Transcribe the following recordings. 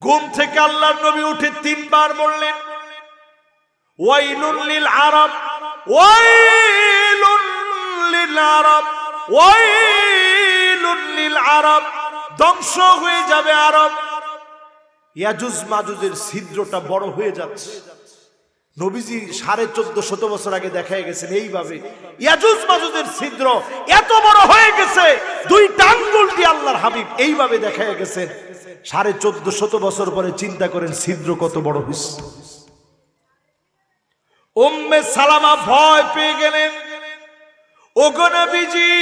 ঘুম থেকে আল্লাহর নবী উঠে তিনবার বললেন, ওয়াইলুল লিল আরব, ওয়াইলুল লিল আরব, ওয়াইলুল লিল আরব, ধ্বংস হয়ে যাবে আরব। ইয়াজুজ মাজুজের ছিদ্রটা বড় হয়ে যাচ্ছে। নবীজি 1450 বছর আগে দেখায় গেছেন এইভাবে ইয়াজুজ মাজুজের ছিদ্র এত বড় হয়ে গেছে, দুইটা আঙ্গুল দিয়ে আল্লাহর হাবিব এইভাবে দেখায় গেছেন। 1450 বছর পরে চিন্তা করেন ছিদ্র কত বড় হয়েছে। উম্মে সালামা ভয় পেয়ে গেলেন, ওগো নবীজি,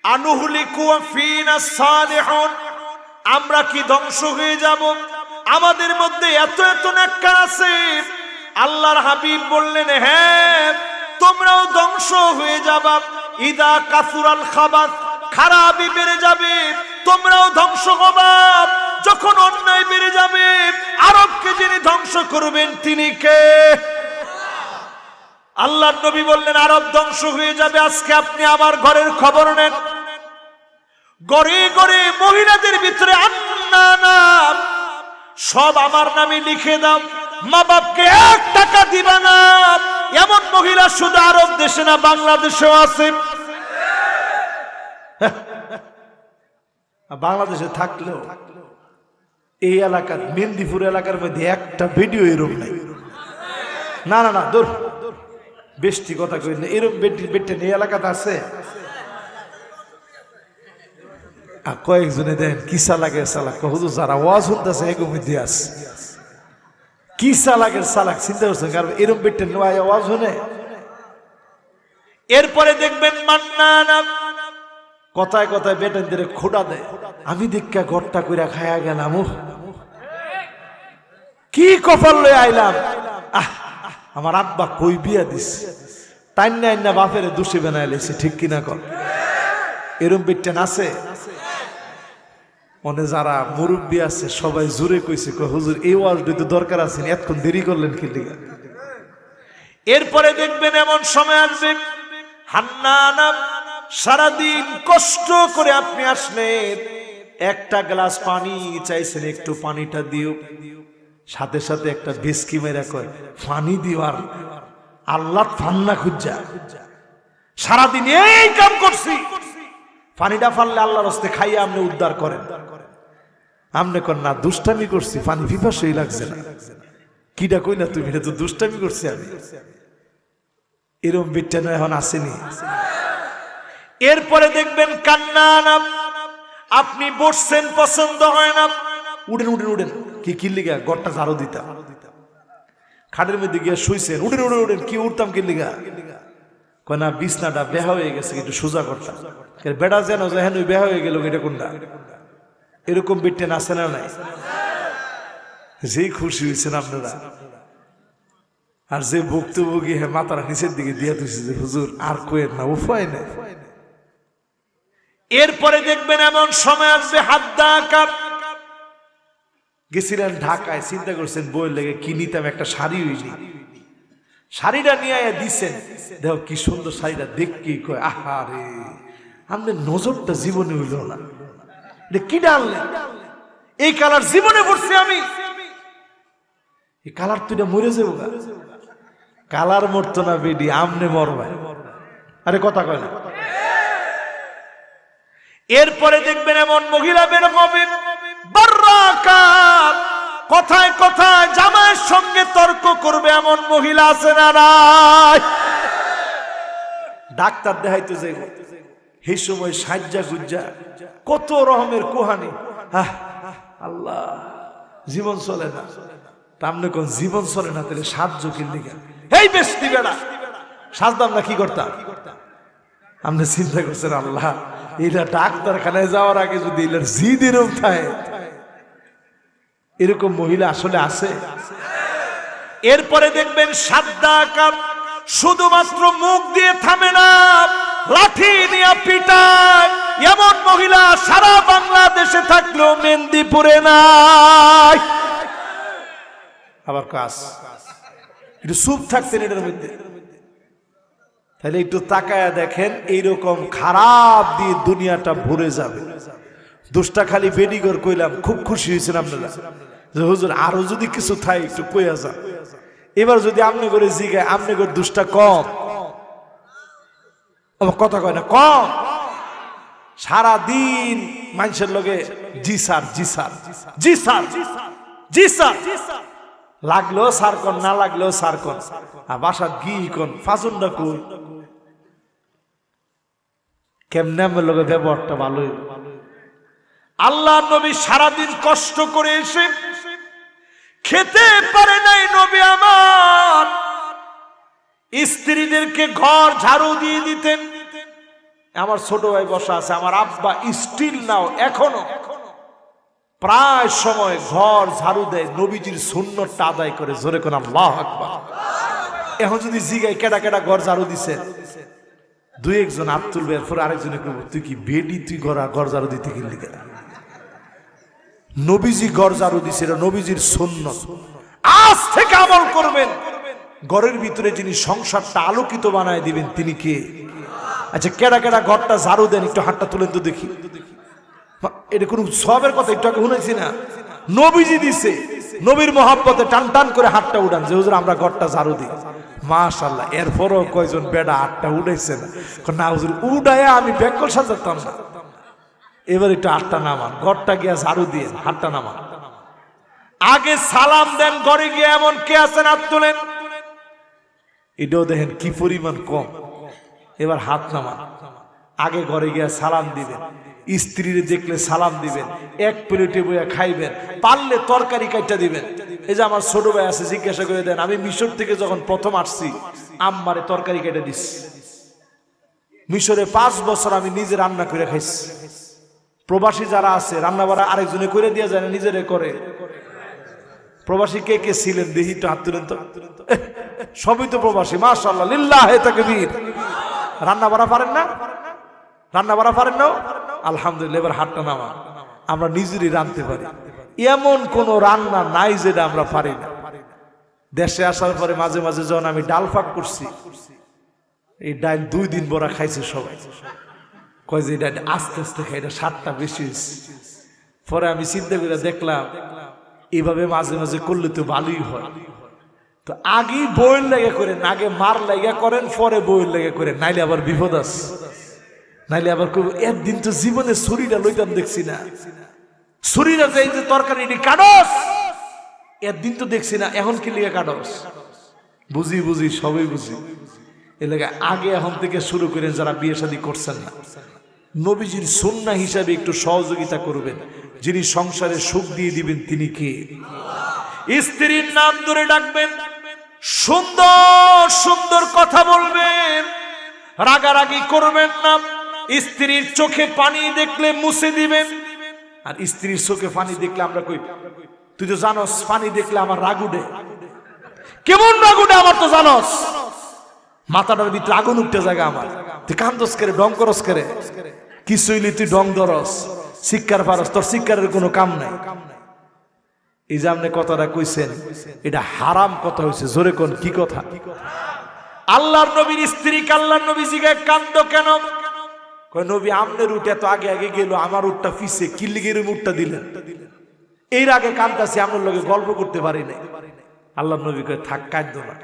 আনুহলিকু ফিনা সালিহুন, আমরা কি ধ্বংস হয়ে যাব? আমাদের মধ্যে এত এত নেককার আছে। আল্লাহর হাবিব বললেন, হ্যাঁ, তোমরাও ধ্বংস হয়ে যাবা। ইদা কাসুরাল খাবাস, খারাপি বেড়ে যাবে, তোমরাও ধ্বংস হবা। যখন অন্যায় বেড়ে যাবে, আরবকে যিনি ধ্বংস করবেন তিনি কে? আল্লাহর নবী বললেন, আরব ধ্বংস হয়ে যাবে। আজকে আপনি আমার ঘরের খবর নেন, গড়ে গড়ে মহিলাদের ভিতরে আন্নানা সব আমার নামে লিখে দাও, মা বাপকে 1 টাকা দিবা না, এমন মহিলা শুধু আরব দেশে না বাংলাদেশেও আছে। বাংলাদেশে থাকলেও এই এলাকার মেদিনীপুর এলাকার মধ্যে একটা ভিডিও এরকম নাই। না না না, দূর বেশি কথা কই না, এরকম বেটে এই এলাকাতে আছে। কয়েকজনে দেন কিসা লাগে সালাক, হুজুর যারা ওয়াজ শুনতেছে এগো মধ্যে আছে কিসা লাগে সালাক, চিন্তা করছেন কারণ এরকম বেটে ওয়াজ শুনে। এরপরে দেখবেন মান্নানা কথায় কথায় বেটেনদের খোটা দেয়। আমি দেখা ঘরটা কইরা খায়া গেলাম, কি কপাল লয়ে আইলাম। আমার আব্বা কই বিয়া দিস, তাই না বাপের দোষী বানায় লেছে, ঠিক কিনা কর? এরম বেটেন আছে। মনে যারা মুরব্বী আছে সবাই জোরে কইছে, হুজুর এই ওয়াজটা তো দরকার আছে, এতক্ষণ দেরি করলেন কি লিগা? এরপরে দেখবেন এমন সময় আসবে, হান্নানা সারাদিন কষ্ট করে আপনি আসলেন, একটা গ্লাস পানি চাইছেন, একটু পানিটা দিও, সাথে সাথে একটা বিস্কি মেরা কয় পানি দিও, আর আল্লাহ ফান্না খুঁজা সারাদিন এই কাম করছি, পানিটা ফাললে আল্লাহর হস্তে খাইয়া আপনি উদ্ধার করেন। আমনে কর না দুষ্টামি করছি, পানি পিপাসাই লাগছে না, কিটা কই না তুমি, এটা তো দুষ্টামি করছি আমি। এরকম বিট্টানো এখন আসেনি। এরপরে দেখবেন কান্না না, আপনি বসছেন পছন্দ হয় না, উঠেন উঠেন উঠেন, কি কিল্লিগা গড়টা ঝাড়ু দিতাম, খাটের মধ্যে গিয়া শুইছেন, উঠেন উঠেন উঠেন, কি উঠতাম কিল্লিগা? কয় না বিছনাটা বেহা হয়ে গেছে, একটু সোজা করতাম। বেড়া যেন যেন বেহা হয়ে গেল, এটা কোনটা? এরকম বিট্টেন আছে না নাই? যেই খুশি হয়েছেন আপনারা, আর যে ভুক্তভোগী হ্যাঁ মাথাটা নিচের দিকে দিয়ে দিচ্ছে যে হুজুর আর কোয়ের না, উপায় নেই। এরপরে দেখবেন এমন সময় আসবে, হাদ্দাকার গেছিলেন ঢাকায়, চিন্তা করছেন বইয়ের লেগে কি নিতাম, একটা শাড়ি হইনি, শাড়িটা নিয়ে দিচ্ছেন, দেখো কি সুন্দর শাড়িটা, দেখি কয় আহারে আমাদের নজরটা জীবনে হইল না, এটা কি ডাললেন, এই কালার জীবনে পড়ছি আমি, এই কালার তুই মরে যাবো, কালার মরতো না বেডি, আমনে মরবে, আরে কথা কয় না। এরপরে দেখবেন এমন মহিলা বের হবে, বাররাকাত কথায় কথায় জামাইয়ের সঙ্গে তর্ক করবে, এমন মহিলা আছে না নাই? ডাক্তার দেখাইতে যাই, এই সময় সাজ্জা গুজ্জা কত রকমের কোহানি, আল্লাহ জীবন চলে না, তামনে কোন জীবন চলে না, তাহলে সাহায্য কিনলিগা এই বেশি বেড়া সাজদাম না, কি করতাম? আপনি চিন্তা করছেন আল্লাহ এটা ডাক্তারখানায় যাওয়ার আগে যদি এটার জিদ এরকম থাকে, এরকম মহিলা আসলে আছে। এরপরে দেখবেন সাদ্দাকার শুধুমাত্র মুখ দিয়ে থামে না, লাঠি নিয়ে পিটায়, এমন মহিলা সারা বাংলাদেশে থাকলেও মেদিনীপুরে নাই। আবার কাজ একটু চুপ থাকতেন এটার মধ্যে, তাহলে একটু তাকায়া দেখেন, এইরকম খারাপ দিয়ে দুনিয়াটা ভরে যাবে। দুষ্টা খালি বেডিগর কইলাম, খুব খুশি হয়েছেন আপনারা যে হুজুর আরো যদি কিছু থাই একটু কইয়া যান। এবার যদি আমনে করে জিগায় আমনে করে দুষ্টা কম, কথা কয় না কম, সারাদিন মানুষের লগে জি স্যার জি স্যার জি স্যার জি স্যার, লাগলেও সার কন না লাগলেও সার কন, আর বাসার গি কন ফাজুনটা কই কেমনে আমার লগে ব্যবহারটা ভালোই। আল্লাহ নবী সারাদিন কষ্ট করে এসে খেতে পারে নাই নবী আমার স্ত্রীদেরকে ঘর ঝাড়ু দিয়ে দিতেন। আমার ছোট ভাই বসা আছে, আমার আব্বা স্টিল নাও এখনো প্রায় সময় ঘর ঝাড়ু দেয়, নবীজির সুন্নতটা আদায় করে। জোরে কোন আল্লাহু আকবার। এখন যদি জিগাই কেডা কেডা ঘর ঝাড়ু দিছে, দুই একজন হাত তুলবে, এরপর আরেকজনে কইব তুই কি বেডি, তুই ঘর ঝাড়ু দিতে গেলি কেন? নবীজি ঘর ঝাড়ু দিছে, এটা নবীজির সুন্নত। আজ থেকে আমল করবেন, ঘরের ভিতরে যিনি সংসারটা আলোকিত বানায় দিবেন তিনি কে? আচ্ছা কেডা কেডা ঘরটা ঝাড়ু দেন একটু হাতটা তুলেন তো দেখি। এটা কোন সবের কথা একটু আগে শুনেছি না? নবীজি দিছে, নবীর মহব্বতে টান টান করে হাতটা উঠান যে হুজুর আমরা ঘরটা ঝাড়ু দিই। মাশাআল্লাহ। এরপরও কয়জন বেডা হাতটা উঠাইছে না হুজুর উঠায় আমি ব্যাকল সাজাতাম না। এবার একটু হাতটা নামান, ঘরটা গিয়া ঝাড়ু দিয়ে হাতটা নামান। আগে সালাম দেন ঘরে গিয়ে, এমন কে আছেন হাত তোলেন। এটাও দেখেন কি পরিমাণ কম। এবার হাত নামান, আগে ঘরে গিয়া সালাম দিবেন, স্ত্রীর দেখলে সালাম দিবেন, এক প্লেটে বইয়া খাইবেন, পারলে তরকারি কাইটা দিবেন। এই যে আমার ছোট ভাই আছে, জিজ্ঞাসা করে দেন আমি মিশর থেকে যখন প্রথম আসছি আম্মারে তরকারি কেটে দিস। মিশরে 5 বছর আমি নিজে রান্না করে খাইছি। প্রবাসী যারা আছে রান্না বাড়া আরেকজনে করে দিয়ে যায় না, নিজেরে করে। প্রবাসী কে কে ছিলেন দেখি তো হাত তুলেন তো। সবই তো প্রবাসী, মাশাআল্লাহ লিল্লাহে তাকবীর। রান্না বাড়া পারেন না? রান্না বাড়া পারেন না? আলহামদুলিল্লাহ। এবার হাতটা নামা। আমরা নিজেরই রাঁধতে পারি, এমন কোন রান্না নাই যেটা আমরা পারি না। দেশে আসার পরে মাঝে মাঝে যখন আমি ডাল ফাঁক করছি, এই ডাল 2 দিন বড়া খাইছে সবাই, কয় যে এটা আস্তে আস্তে খাই, এটা স্বাদটা বেশি হয়েছে। পরে আমি চিন্তা করে দেখলাম এইভাবে মাঝে মাঝে করলে তো ভালোই হয়। তো আগে বইয়ের লেগে করেন, আগে মার লেগে করেন, পরে বইয়ের লেগে করেন, নাইলে আবার বিপদ আছে। নাইলে আবার একদিন তো জীবনে ছুরিটা লইতাম দেখছি না, ছুরিটা যে এই যে তরকারি কাটস, একদিন তো দেখছি না, এখন কি লিগে কাটস? বুঝি বুঝি সবই বুঝি। এ লেগে আগে এখন থেকে শুরু করেন যারা বিয়ে শাদী করছেন না, নবীজির সুন্নাহ হিসাবে একটু সহযোগিতা করবেন। যিনি সংসারে সুখ দিয়ে দিবেন তিনি কে? স্ত্রীর নাম ধরে ডাকবেন, সুন্দর সুন্দর কথা বলবেন, রাগারাগি করবেন না। স্ত্রীর চোখে পানি দেখলে মুছে দিবেন। আর স্ত্রীর চোখে পানি দেখলে আমরা কই, তুই তো জানোস পানি দেখলে আমার রাগ উঠে। কেমন রাগ উঠে আমার তো জানোস, মাথাটার ভিতরে আগুন উঠতে জায়গা আমার। তুই কান্দস করে, ডং করস করে, কিছুইলি তুই ডং ধরস, শিক্ষার পারস, তোর শিক্ষারের কোনো কাম নাই। এই যে আপনি কথাটা কইছেন এটা হারাম কথা হয়েছে। জোরে কোন কি কথা? আল্লাহর নবীর স্ত্রী আল্লাহর নবী জিগায় কান্দ কেন? কয় নবী আমনের উঠ এত আগে আগে গেল, আমার উঠটা পিছে, কি লিগের উঠটা দিলেন? এর আগে কান্দাছি, আপনার লগে গল্প করতে পারি নাই। আল্লাহর নবী কয় থাক কাঁদো না।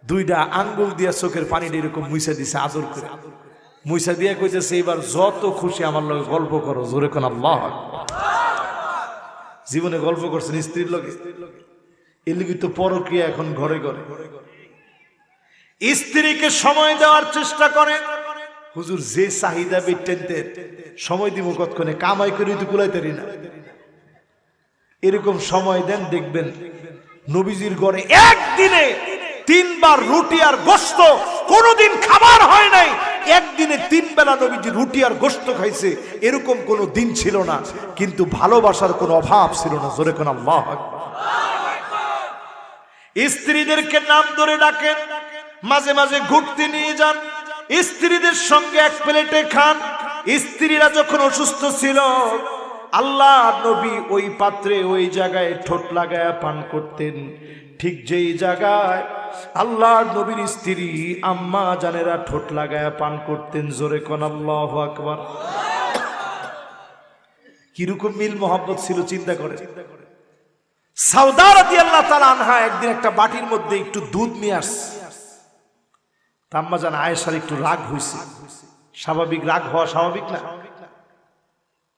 2টা আঙ্গুল দিয়া চোখের পানিটা এরকম মুইসা দিছে, আদর করে মুইসা দিয়া কইতেছে এবার যত খুশি আমার লগে গল্প করো। জোরে কোন আল্লাহ। জীবনে গল্প করছেন স্ত্রীর লগে? এর লগে তো পরক্রিয়া এখন ঘরে ঘরে। স্ত্রীকে সময় দেওয়ার চেষ্টা করেন। হুজুর যে চাহিদা বেটেনতে সময় দিব কতক্ষণে, কামাই করে তো কুলাইতারি না, এরকম সময় দেন। দেখবেন নবীজির ঘরে একদিনে 3 বার রুটি আর গোশত, কোনদিন খাবার হয় নাই, একদিনে 3 বেলা নবীজি রুটি আর গোশত খাইছে, এরকম কোন দিন ছিল না। কিন্তু ভালোবাসার কোনো অভাব ছিল না। জোরে কোন আল্লাহু আকবার। স্ত্রীদেরকে নাম ধরে ডাকেন, মাঝে মাঝে ঘুরতে নিয়ে যান, স্ত্রীদের সঙ্গে এক প্লেটে খান। স্ত্রীরা যখন অসুস্থ ছিল আল্লাহ নবী ওই পাত্রে ওই জায়গায় ঠোঁট লাগায়া পান করতেন। ঠিক যেই জায়গায় আল্লাহ নবীর স্ত্রী আম্মা জানেরা ঠোঁট লাগায়া পান করতেন। জোরে কোন আল্লাহু আকবার। কিরকম মিল মোহাম্মত ছিল চিন্তা করে। সাউদা রাদিয়াল্লাহু তাআলা আনহা একদিন একটা বাটির মধ্যে একটু দুধ নিয়ে আসছে। আম্মা জান আয়েশার একটু রাগ হয়েছে, স্বাভাবিক রাগ হওয়া স্বাভাবিক না।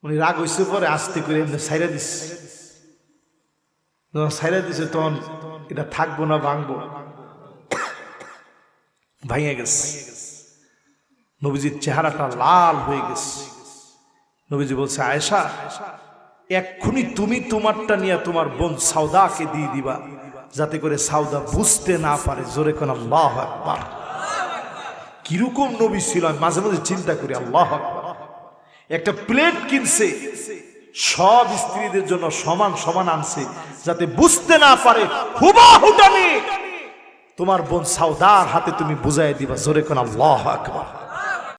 উনি রাগ হয়েছে পরে আস্তে করে এমনি ছাইরা দিচ্ছে। যখন ছাইরা দিছে তখন এটা থাকবো না ভাঙবো, ভাঙে গেছে। নবীজির চেহারাটা লাল হয়ে গেছে। নবীজি বলছে, আয়েশা এক্ষুনি তুমি তোমারটা নিয়ে তোমার বোন সাউদাকে দিয়ে দিবা, যাতে করে সাউদা বুঝতে না পারে। জোরে কোন আল্লাহু আকবার। কিরকম নবী ছিল আমি মাঝে মাঝে চিন্তা করি। আল্লাহু আকবার। একটা প্লেট কিনছে, সব স্ত্রীদের জন্য সমান সমান আনছে, যাতে বুঝতে না পারে। হুবাহুটানি তোমার বোন সাউদার হাতে তুমি বুঝাই দিবা। জোরে কোন আল্লাহু আকবার।